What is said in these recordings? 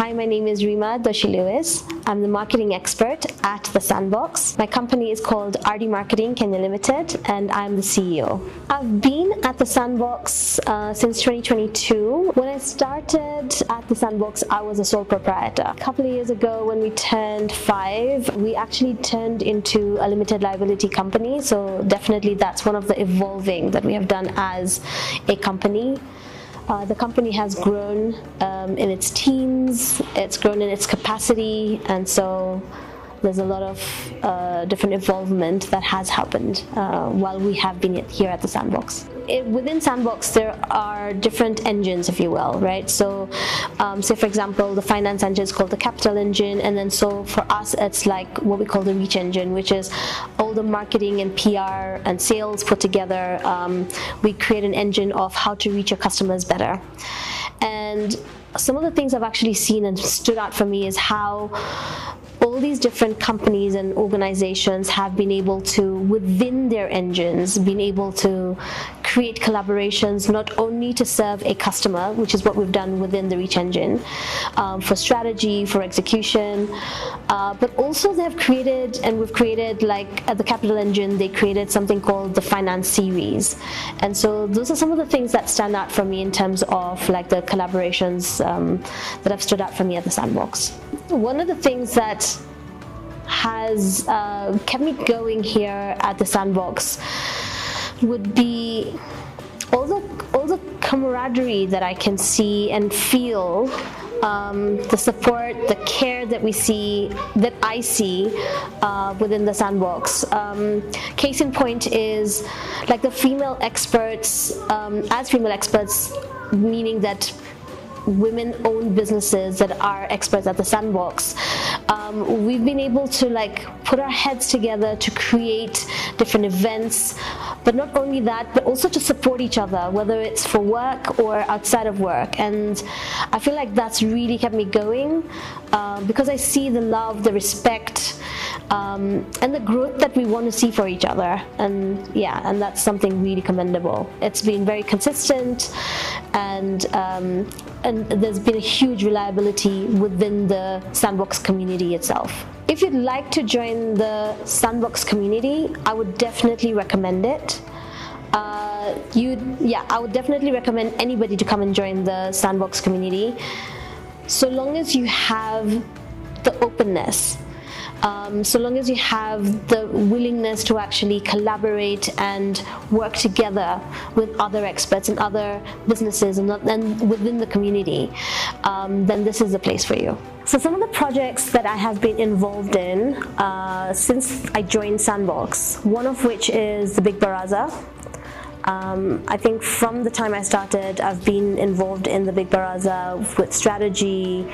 Hi, my name is Reema Doshi-Lewis. I'm the marketing expert at The Sandbox. My company is called RD Marketing Kenya Limited, and I'm the CEO. I've been at The Sandbox since 2022. When I started at The Sandbox, I was a sole proprietor. A couple of years ago, when we turned 5, we actually turned into a limited liability company. So definitely that's one of the evolving that we have done as a company. The company has grown in its teams, it's grown in its capacity, and so there's a lot of different involvement that has happened while we have been here at the Sandbox. Within Sandbox, there are different engines, if you will, right? So, say for example, the finance engine is called the capital engine, and then so for us, it's like what we call the reach engine, which is all the marketing and PR and sales put together. We create an engine of how to reach your customers better. And some of the things I've actually seen and stood out for me is how all these different companies and organizations have been able to, within their engines, been able to create collaborations not only to serve a customer, which is what we've done within the Reach engine, for strategy, for execution, but also they've created, and we've created, like at the Capital Engine, they created something called the Finance Series. And so those are some of the things that stand out for me in terms of like the collaborations that have stood out for me at the Sandbox. One of the things that has kept me going here at the Sandbox would be all the camaraderie that I can see and feel, the support, the care that I see within the Sandbox. Case in point is like the female experts, as female experts, meaning that women-owned businesses that are experts at the Sandbox. We've been able to like put our heads together to create different events, but not only that, but also to support each other, whether it's for work or outside of work. And I feel like that's really kept me going because I see the love, the respect, and the growth that we want to see for each other. And yeah, and that's something really commendable. It's been very consistent, and there's been a huge reliability within the Sandbox community itself. If you'd like to join the Sandbox community, I would definitely recommend it. I would definitely recommend anybody to come and join the Sandbox community, so long as you have the openness. So long as you have the willingness to actually collaborate and work together with other experts and other businesses and within the community, then this is the place for you. So some of the projects that I have been involved in since I joined Sandbox, one of which is the Big Baraza. I think from the time I started, I've been involved in the Big Baraza with strategy,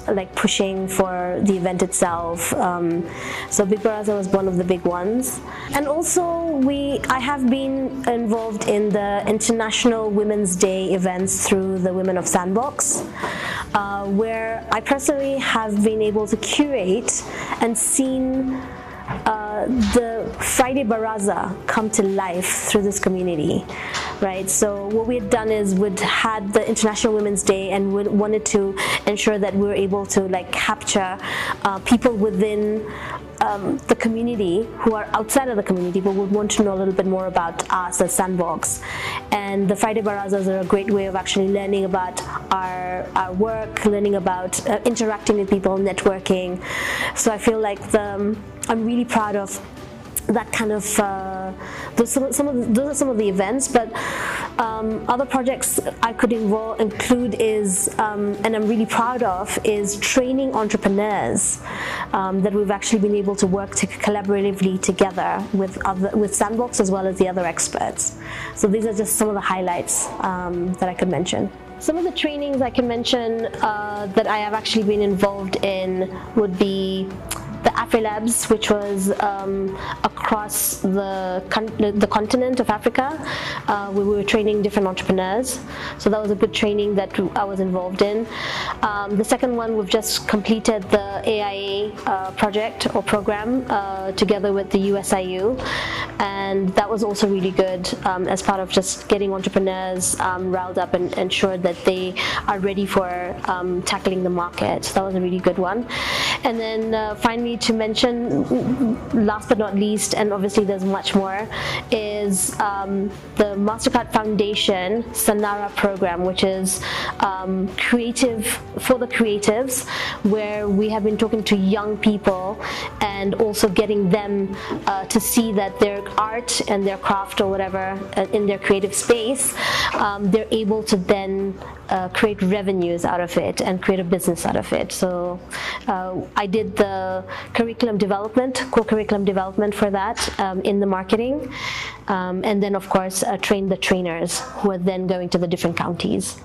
like pushing for the event itself. So Big Baraza was one of the big ones. And also I have been involved in the International Women's Day events through the Women of Sandbox, where I personally have been able to curate and seen the Friday Baraza come to life through this community, right? So what we had done is we'd had the International Women's Day, and we wanted to ensure that we were able to like capture people within the community who are outside of the community but would want to know a little bit more about us as Sandbox. And the Friday Barazas are a great way of actually learning about our work, learning about interacting with people, networking. So I feel like I'm really proud of that kind of, those are some of the events. But other projects I could include is, and I'm really proud of, is training entrepreneurs that we've actually been able to work collaboratively together with Sandbox as well as the other experts. So these are just some of the highlights that I could mention. Some of the trainings I can mention that I have actually been involved in would be the AfriLabs, which was a across the continent of Africa. We were training different entrepreneurs, so that was a good training that I was involved in. The second one, we've just completed the AIA project or program together with the USIU, and that was also really good as part of just getting entrepreneurs riled up and ensured that they are ready for tackling the market. So that was a really good one. And then finally, to mention, last but not least, and obviously there's much more, is the MasterCard Foundation SNAARA program, which is creative for the creatives, where we have been talking to young people and also getting them to see that their art and their craft or whatever in their creative space, they're able to then create revenues out of it and create a business out of it. So I did the curriculum development, co-curriculum development for that in the marketing, and then of course trained the trainers who are then going to the different counties.